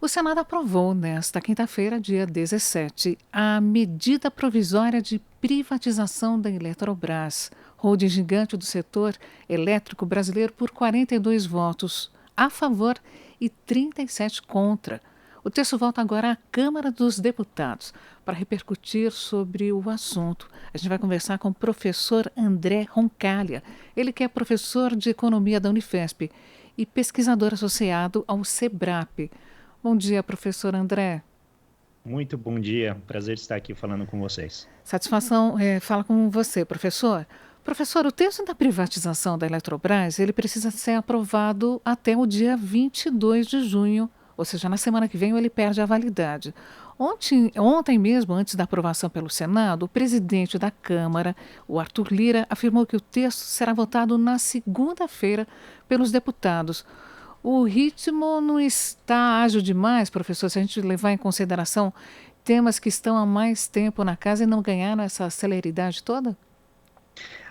O Senado aprovou nesta quinta-feira, dia 17, a medida provisória de privatização da Eletrobras, holding gigante do setor elétrico brasileiro, por 42 votos a favor e 37 contra. O texto volta agora à Câmara dos Deputados para repercutir sobre o assunto. A gente vai conversar com o professor André Roncalha, ele que é professor de Economia da Unifesp e pesquisador associado ao SEBRAP. Bom dia, professor André. Muito bom dia, prazer estar aqui falando com vocês. Satisfação fala com você, professor. Professor, o texto da privatização da Eletrobras, ele precisa ser aprovado até o dia 22 de junho, ou seja, na semana que vem ele perde a validade. Ontem mesmo, antes da aprovação pelo Senado, o presidente da Câmara, o Arthur Lira, afirmou que o texto será votado na segunda-feira pelos deputados. O ritmo não está ágil demais, professor, se a gente levar em consideração temas que estão há mais tempo na casa e não ganharam essa celeridade toda?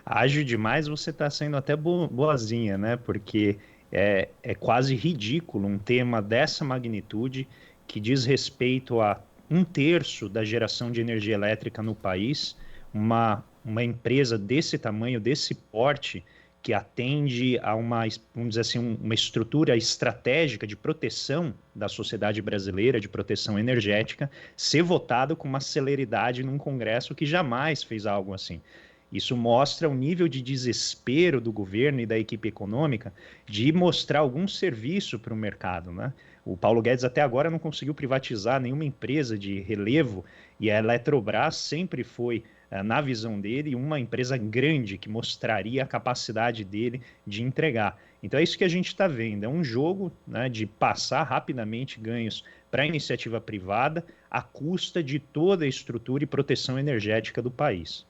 Ágil demais, você está sendo até boazinha, né? Porque é quase ridículo um tema dessa magnitude que diz respeito a um terço da geração de energia elétrica no país, uma empresa desse tamanho, desse porte, que atende a uma, vamos dizer assim, uma estrutura estratégica de proteção da sociedade brasileira, de proteção energética, ser votado com uma celeridade num Congresso que jamais fez algo assim. Isso mostra o nível de desespero do governo e da equipe econômica de mostrar algum serviço para o mercado, né? O Paulo Guedes até agora não conseguiu privatizar nenhuma empresa de relevo e a Eletrobras sempre foi, na visão dele, uma empresa grande que mostraria a capacidade dele de entregar. Então é isso que a gente está vendo, é um jogo, né, de passar rapidamente ganhos para a iniciativa privada à custa de toda a estrutura e proteção energética do país.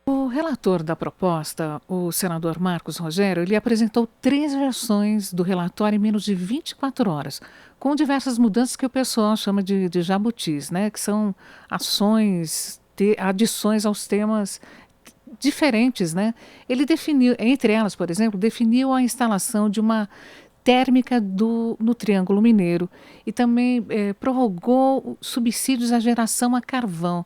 O relator da proposta, o senador Marcos Rogério, ele apresentou 3 versões do relatório em menos de 24 horas, com diversas mudanças que o pessoal chama de jabutis, né? Que são adições aos temas diferentes, né? Ele definiu, entre elas, por exemplo, definiu a instalação de uma térmica no Triângulo Mineiro e também prorrogou subsídios à geração a carvão.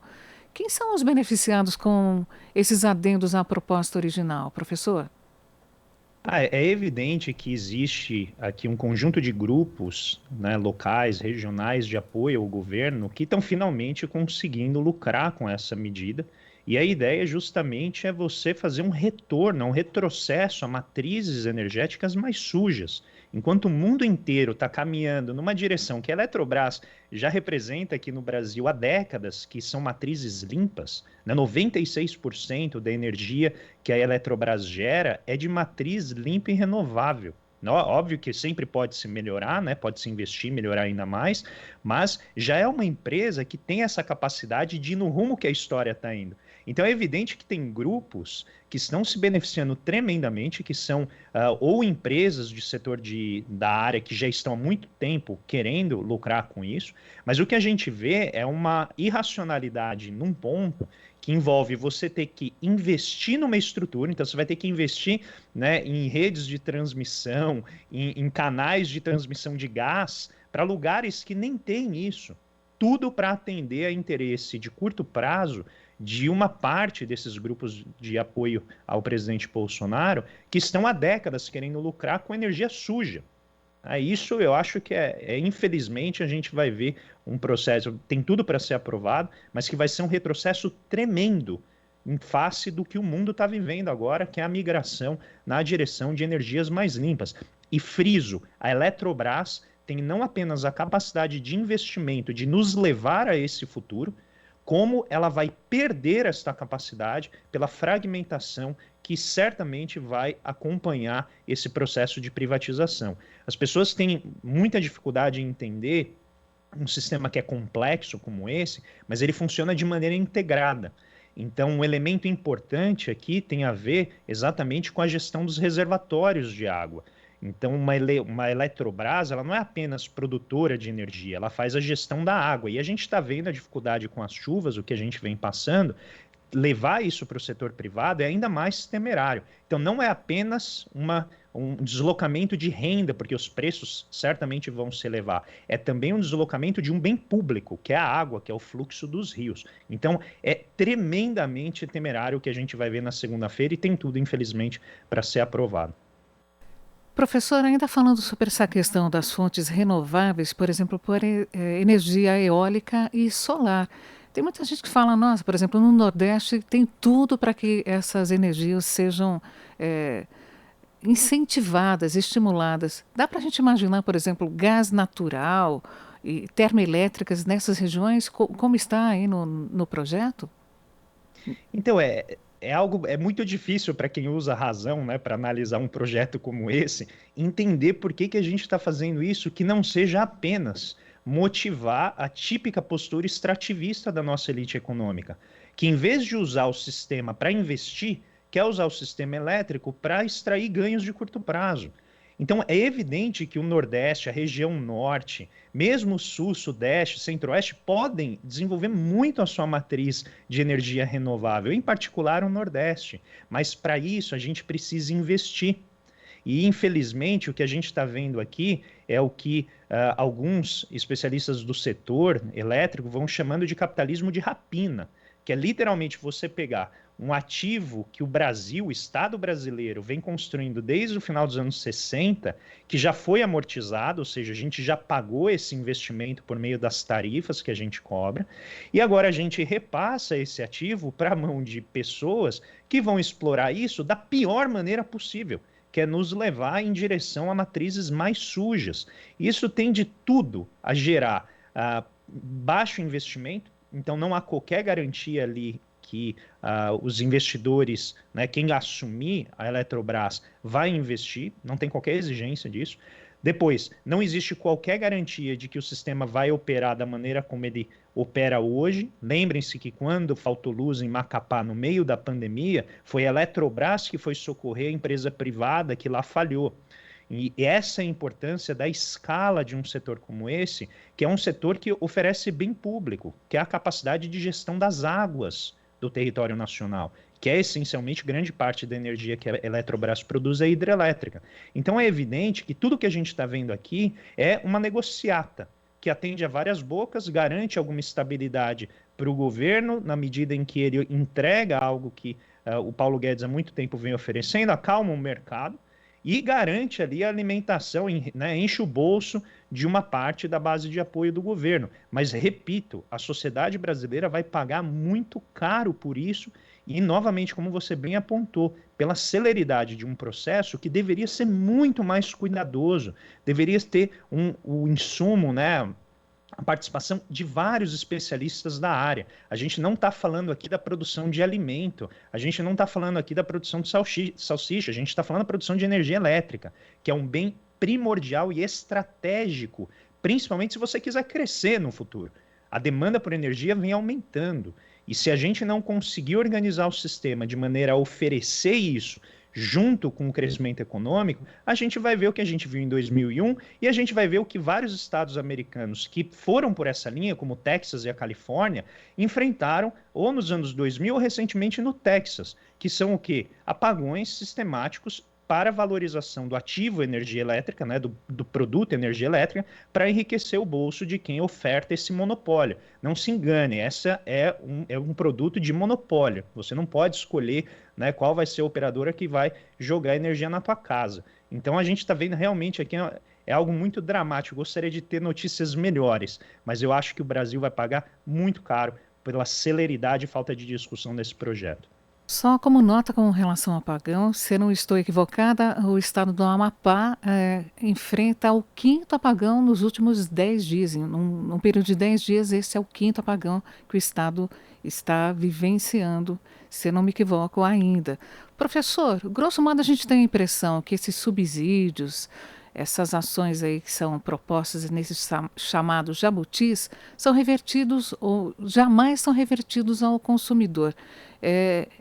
Quem são os beneficiados com esses adendos à proposta original, professor? É evidente que existe aqui um conjunto de grupos, né, locais, regionais de apoio ao governo que estão finalmente conseguindo lucrar com essa medida. E a ideia justamente é você fazer um retorno, um retrocesso a matrizes energéticas mais sujas. Enquanto o mundo inteiro está caminhando numa direção que a Eletrobras já representa aqui no Brasil há décadas, que são matrizes limpas, né? 96% da energia que a Eletrobras gera é de matriz limpa e renovável. Óbvio que sempre pode se melhorar, né? Pode se investir, melhorar ainda mais, mas já é uma empresa que tem essa capacidade de ir no rumo que a história está indo. Então é evidente que tem grupos que estão se beneficiando tremendamente, que são ou empresas de setor da área que já estão há muito tempo querendo lucrar com isso, mas o que a gente vê é uma irracionalidade num ponto que envolve você ter que investir numa estrutura, então você vai ter que investir, né, em redes de transmissão, em canais de transmissão de gás, para lugares que nem têm isso. Tudo para atender a interesse de curto prazo de uma parte desses grupos de apoio ao presidente Bolsonaro que estão há décadas querendo lucrar com energia suja. Isso eu acho que infelizmente, a gente vai ver um processo, tem tudo para ser aprovado, mas que vai ser um retrocesso tremendo em face do que o mundo está vivendo agora, que é a migração na direção de energias mais limpas. E friso, a Eletrobras tem não apenas a capacidade de investimento de nos levar a esse futuro, como ela vai perder esta capacidade pela fragmentação que certamente vai acompanhar esse processo de privatização. As pessoas têm muita dificuldade em entender um sistema que é complexo como esse, mas ele funciona de maneira integrada. Então, um elemento importante aqui tem a ver exatamente com a gestão dos reservatórios de água. Então, uma Eletrobras, ela não é apenas produtora de energia, ela faz a gestão da água. E a gente está vendo a dificuldade com as chuvas, o que a gente vem passando, levar isso para o setor privado é ainda mais temerário. Então, não é apenas um deslocamento de renda, porque os preços certamente vão se elevar. É também um deslocamento de um bem público, que é a água, que é o fluxo dos rios. Então, é tremendamente temerário o que a gente vai ver na segunda-feira e tem tudo, infelizmente, para ser aprovado. Professor, ainda falando sobre essa questão das fontes renováveis, por exemplo, energia eólica e solar. Tem muita gente que fala, nossa, por exemplo, no Nordeste tem tudo para que essas energias sejam eh, incentivadas, estimuladas. Dá para a gente imaginar, por exemplo, gás natural e termoelétricas nessas regiões, como está aí no projeto? Então, é muito difícil para quem usa a razão, né, para analisar um projeto como esse, entender por que que a gente está fazendo isso, que não seja apenas motivar a típica postura extrativista da nossa elite econômica, que em vez de usar o sistema para investir, quer usar o sistema elétrico para extrair ganhos de curto prazo. Então, é evidente que o Nordeste, a região Norte, mesmo o Sul, Sudeste, Centro-Oeste, podem desenvolver muito a sua matriz de energia renovável, em particular o Nordeste. Mas, para isso, a gente precisa investir. E, infelizmente, o que a gente está vendo aqui é o que alguns especialistas do setor elétrico vão chamando de capitalismo de rapina, que é literalmente você pegar um ativo que o Brasil, o Estado brasileiro, vem construindo desde o final dos anos 60, que já foi amortizado, ou seja, a gente já pagou esse investimento por meio das tarifas que a gente cobra, e agora a gente repassa esse ativo para a mão de pessoas que vão explorar isso da pior maneira possível, que é nos levar em direção a matrizes mais sujas. Isso tem de tudo a gerar baixo investimento, então não há qualquer garantia ali que os investidores, né, quem assumir a Eletrobras vai investir, não tem qualquer exigência disso. Depois, não existe qualquer garantia de que o sistema vai operar da maneira como ele opera hoje. Lembrem-se que quando faltou luz em Macapá no meio da pandemia, foi a Eletrobras que foi socorrer a empresa privada que lá falhou. E essa é a importância da escala de um setor como esse, que é um setor que oferece bem público, que é a capacidade de gestão das águas do território nacional, que é essencialmente grande parte da energia que a Eletrobras produz é hidrelétrica. Então é evidente que tudo que a gente está vendo aqui é uma negociata, que atende a várias bocas, garante alguma estabilidade para o governo, na medida em que ele entrega algo que o Paulo Guedes há muito tempo vem oferecendo, acalma o mercado, e garante ali a alimentação, né, enche o bolso de uma parte da base de apoio do governo. Mas, repito, a sociedade brasileira vai pagar muito caro por isso e, novamente, como você bem apontou, pela celeridade de um processo que deveria ser muito mais cuidadoso, deveria ter o insumo, né, a participação de vários especialistas da área. A gente não está falando aqui da produção de alimento, a gente não está falando aqui da produção de salsicha, a gente está falando da produção de energia elétrica, que é um bem primordial e estratégico, principalmente se você quiser crescer no futuro. A demanda por energia vem aumentando. E se a gente não conseguir organizar o sistema de maneira a oferecer isso junto com o crescimento econômico, a gente vai ver o que a gente viu em 2001 e a gente vai ver o que vários estados americanos que foram por essa linha, como o Texas e a Califórnia, enfrentaram ou nos anos 2000 ou recentemente no Texas, que são o quê? Apagões sistemáticos para a valorização do ativo energia elétrica, né, do produto energia elétrica, para enriquecer o bolso de quem oferta esse monopólio. Não se engane, essa é um produto de monopólio. Você não pode escolher, né, qual vai ser a operadora que vai jogar energia na tua casa. Então a gente está vendo realmente aqui é algo muito dramático. Eu gostaria de ter notícias melhores, mas eu acho que o Brasil vai pagar muito caro pela celeridade e falta de discussão desse projeto. Só como nota com relação ao apagão, se eu não estou equivocada, o estado do Amapá enfrenta o quinto apagão nos últimos 10 dias. Num período de 10 dias, esse é o quinto apagão que o estado está vivenciando, se eu não me equivoco ainda. Professor, grosso modo a gente tem a impressão que esses subsídios, essas ações aí que são propostas nesses chamados jabutis, são revertidos ou jamais são revertidos ao consumidor.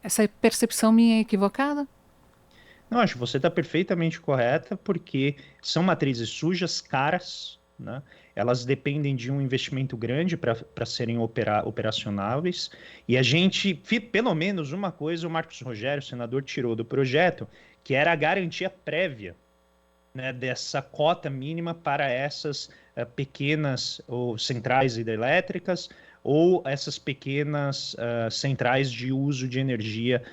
Essa percepção minha é equivocada? Não, acho que você está perfeitamente correta, porque são matrizes sujas, caras, né? Elas dependem de um investimento grande para serem operacionáveis. E a gente, pelo menos uma coisa, o Marcos Rogério, o senador, tirou do projeto, que era a garantia prévia, né, dessa cota mínima para essas pequenas ou centrais hidrelétricas ou essas pequenas centrais de uso de energia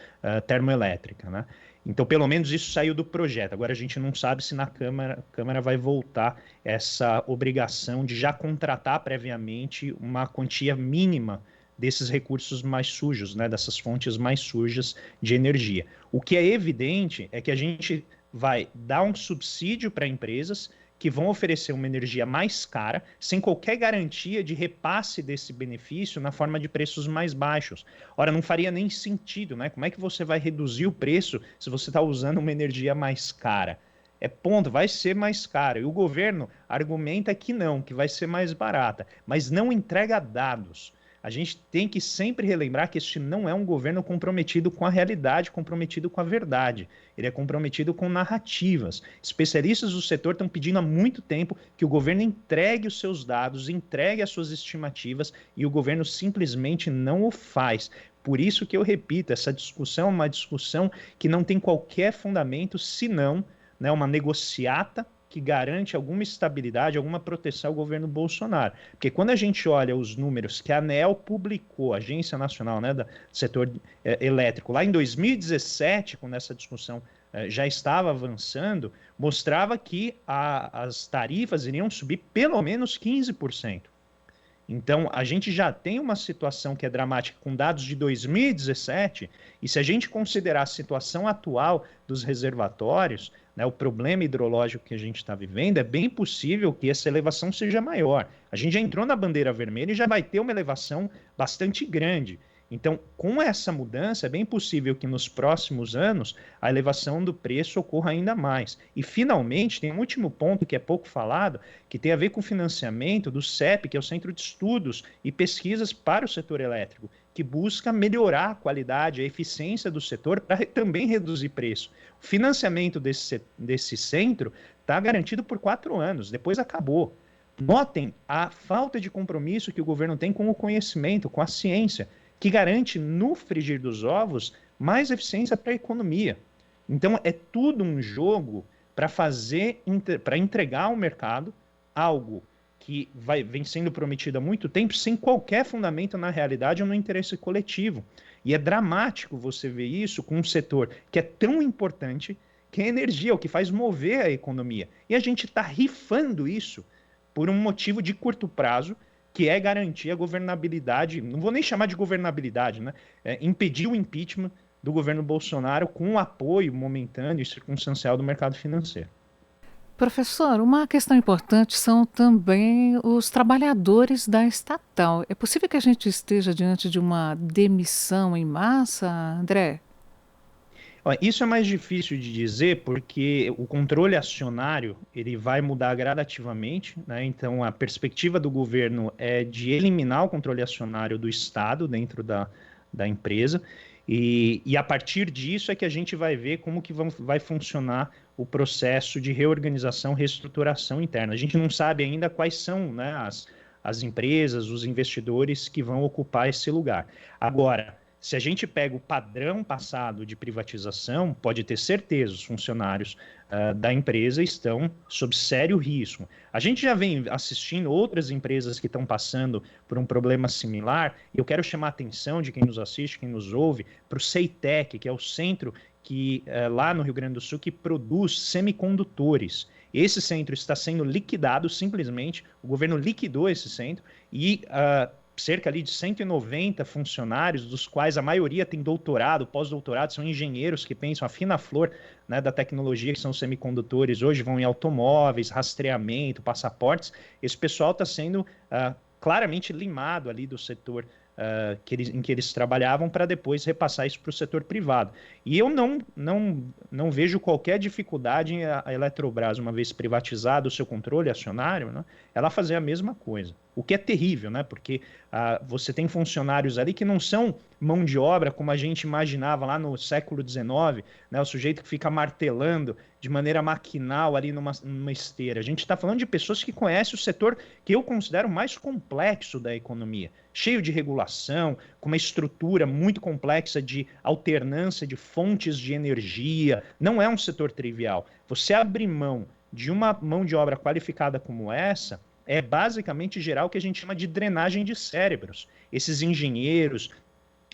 termoelétrica, né? Então, pelo menos isso saiu do projeto. Agora a gente não sabe se na Câmara vai voltar essa obrigação de já contratar previamente uma quantia mínima desses recursos mais sujos, né, dessas fontes mais sujas de energia. O que é evidente é que a gente vai dar um subsídio para empresas que vão oferecer uma energia mais cara, sem qualquer garantia de repasse desse benefício na forma de preços mais baixos. Ora, não faria nem sentido, né? Como é que você vai reduzir o preço se você está usando uma energia mais cara? É ponto, vai ser mais caro. E o governo argumenta que não, que vai ser mais barata, mas não entrega dados. A gente tem que sempre relembrar que este não é um governo comprometido com a realidade, comprometido com a verdade. Ele é comprometido com narrativas. Especialistas do setor estão pedindo há muito tempo que o governo entregue os seus dados, entregue as suas estimativas, e o governo simplesmente não o faz. Por isso que eu repito, essa discussão é uma discussão que não tem qualquer fundamento, senão, né, uma negociata que garante alguma estabilidade, alguma proteção ao governo Bolsonaro. Porque quando a gente olha os números que a ANEEL publicou, a Agência Nacional, né, do Setor Elétrico, lá em 2017, quando essa discussão já estava avançando, mostrava que as tarifas iriam subir pelo menos 15%. Então, a gente já tem uma situação que é dramática com dados de 2017, e se a gente considerar a situação atual dos reservatórios, né, o problema hidrológico que a gente está vivendo, é bem possível que essa elevação seja maior. A gente já entrou na bandeira vermelha e já vai ter uma elevação bastante grande. Então, com essa mudança, é bem possível que nos próximos anos a elevação do preço ocorra ainda mais. E, finalmente, tem um último ponto que é pouco falado, que tem a ver com o financiamento do CEP, que é o Centro de Estudos e Pesquisas para o Setor Elétrico, que busca melhorar a qualidade, a eficiência do setor para também reduzir preço. O financiamento desse centro está garantido por 4 anos, depois acabou. Notem a falta de compromisso que o governo tem com o conhecimento, com a ciência, que garante, no frigir dos ovos, mais eficiência para a economia. Então, é tudo um jogo para entregar ao mercado algo que vem sendo prometido há muito tempo, sem qualquer fundamento na realidade ou no interesse coletivo. E é dramático você ver isso com um setor que é tão importante, que é a energia, o que faz mover a economia. E a gente está rifando isso por um motivo de curto prazo, que é garantir a governabilidade, não vou nem chamar de governabilidade, né? Impedir o impeachment do governo Bolsonaro com o apoio momentâneo e circunstancial do mercado financeiro. Professor, uma questão importante são também os trabalhadores da estatal. É possível que a gente esteja diante de uma demissão em massa, André? Ó, isso é mais difícil de dizer porque o controle acionário ele vai mudar gradativamente, né? Então a perspectiva do governo é de eliminar o controle acionário do Estado dentro da empresa e a partir disso é que a gente vai ver como que vai funcionar o processo de reorganização, reestruturação interna. A gente não sabe ainda quais são, né, as empresas, os investidores que vão ocupar esse lugar. Agora, se a gente pega o padrão passado de privatização, pode ter certeza, os funcionários da empresa estão sob sério risco. A gente já vem assistindo outras empresas que estão passando por um problema similar, e eu quero chamar a atenção de quem nos assiste, quem nos ouve, para o CEITEC, que é o centro que lá no Rio Grande do Sul que produz semicondutores. Esse centro está sendo liquidado simplesmente, o governo liquidou esse centro e cerca ali de 190 funcionários, dos quais a maioria tem doutorado, pós-doutorado, são engenheiros que pensam a fina flor, né, da tecnologia, que são os semicondutores, hoje vão em automóveis, rastreamento, passaportes. Esse pessoal está sendo claramente limado ali do setor em que eles trabalhavam para depois repassar isso para o setor privado. E eu não vejo qualquer dificuldade em a Eletrobras, uma vez privatizado o seu controle acionário, né, ela fazer a mesma coisa. O que é terrível, né? Porque você tem funcionários ali que não são mão de obra como a gente imaginava lá no século XIX, né? O sujeito que fica martelando de maneira maquinal ali numa esteira. A gente está falando de pessoas que conhecem o setor que eu considero mais complexo da economia, cheio de regulação, com uma estrutura muito complexa de alternância de fontes de energia. Não é um setor trivial. Você abrir mão de uma mão de obra qualificada como essa é basicamente gerar o que a gente chama de drenagem de cérebros. Esses engenheiros,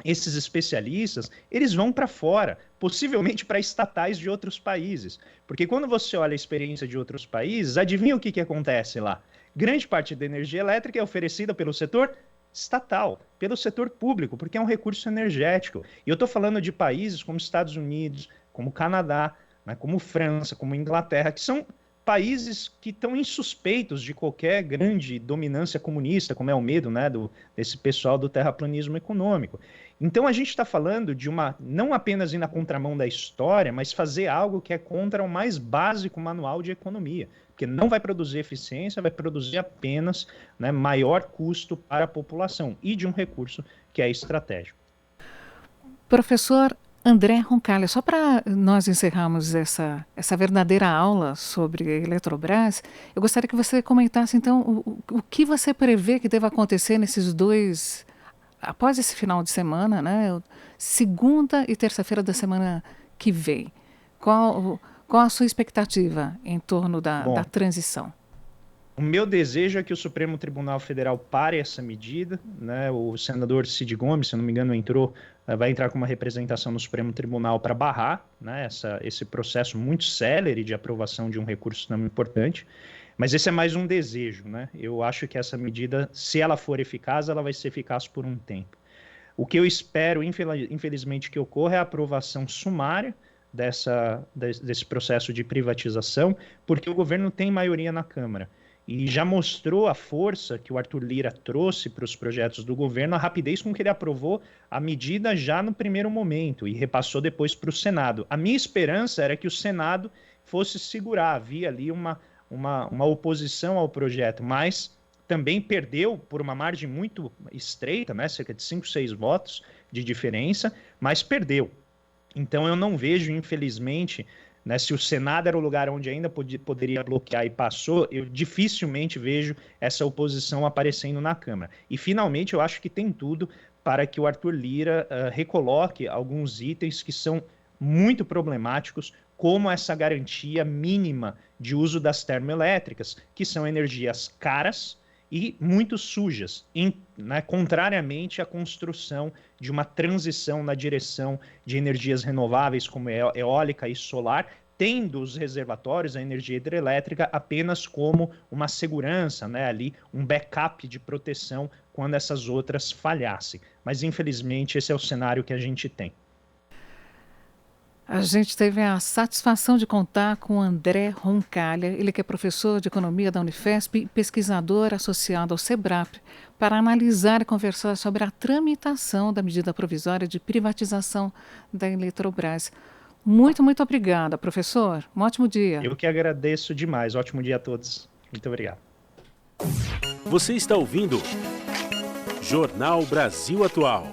esses especialistas, eles vão para fora, possivelmente para estatais de outros países. Porque quando você olha a experiência de outros países, adivinha o que acontece lá? Grande parte da energia elétrica é oferecida pelo setor estatal, pelo setor público, porque é um recurso energético. E eu estou falando de países como Estados Unidos, como Canadá, né, como França, como Inglaterra, que são países que estão insuspeitos de qualquer grande dominância comunista, como é o medo, né, desse pessoal do terraplanismo econômico. Então a gente está falando de não apenas ir na contramão da história, mas fazer algo que é contra o mais básico manual de economia, porque não vai produzir eficiência, vai produzir apenas, né, maior custo para a população e de um recurso que é estratégico. Professor André Roncalha, só para nós encerrarmos essa verdadeira aula sobre a Eletrobras, eu gostaria que você comentasse, então, o que você prevê que deva acontecer após esse final de semana, né? Segunda e terça-feira da semana que vem. Qual a sua expectativa em torno da transição? O meu desejo é que o Supremo Tribunal Federal pare essa medida, né? O senador Cid Gomes, se não me engano, vai entrar com uma representação no Supremo Tribunal para barrar, né, esse processo muito célere de aprovação de um recurso tão importante. Mas esse é mais um desejo, né? Eu acho que essa medida, se ela for eficaz, ela vai ser eficaz por um tempo. O que eu espero, infelizmente, que ocorra é a aprovação sumária desse processo de privatização, porque o governo tem maioria na Câmara. E já mostrou a força que o Arthur Lira trouxe para os projetos do governo, a rapidez com que ele aprovou a medida já no primeiro momento e repassou depois para o Senado. A minha esperança era que o Senado fosse segurar, havia ali uma oposição ao projeto, mas também perdeu por uma margem muito estreita, né, cerca de 5, 6 votos de diferença, mas perdeu. Então eu não vejo, infelizmente, né, se o Senado era o lugar onde ainda poderia bloquear e passou, eu dificilmente vejo essa oposição aparecendo na Câmara. E, finalmente, eu acho que tem tudo para que o Arthur Lira recoloque alguns itens que são muito problemáticos, como essa garantia mínima de uso das termoelétricas, que são energias caras e muito sujas, né, contrariamente à construção de uma transição na direção de energias renováveis como eólica e solar, tendo os reservatórios, a energia hidrelétrica, apenas como uma segurança, né, ali, um backup de proteção quando essas outras falhassem. Mas, infelizmente, esse é o cenário que a gente tem. A gente teve a satisfação de contar com André Roncalha, ele que é professor de economia da Unifesp e pesquisador associado ao SEBRAP, para analisar e conversar sobre a tramitação da medida provisória de privatização da Eletrobras. Muito, muito obrigada, professor. Um ótimo dia. Eu que agradeço demais. Ótimo dia a todos. Muito obrigado. Você está ouvindo Jornal Brasil Atual.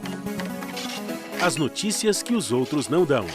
As notícias que os outros não dão.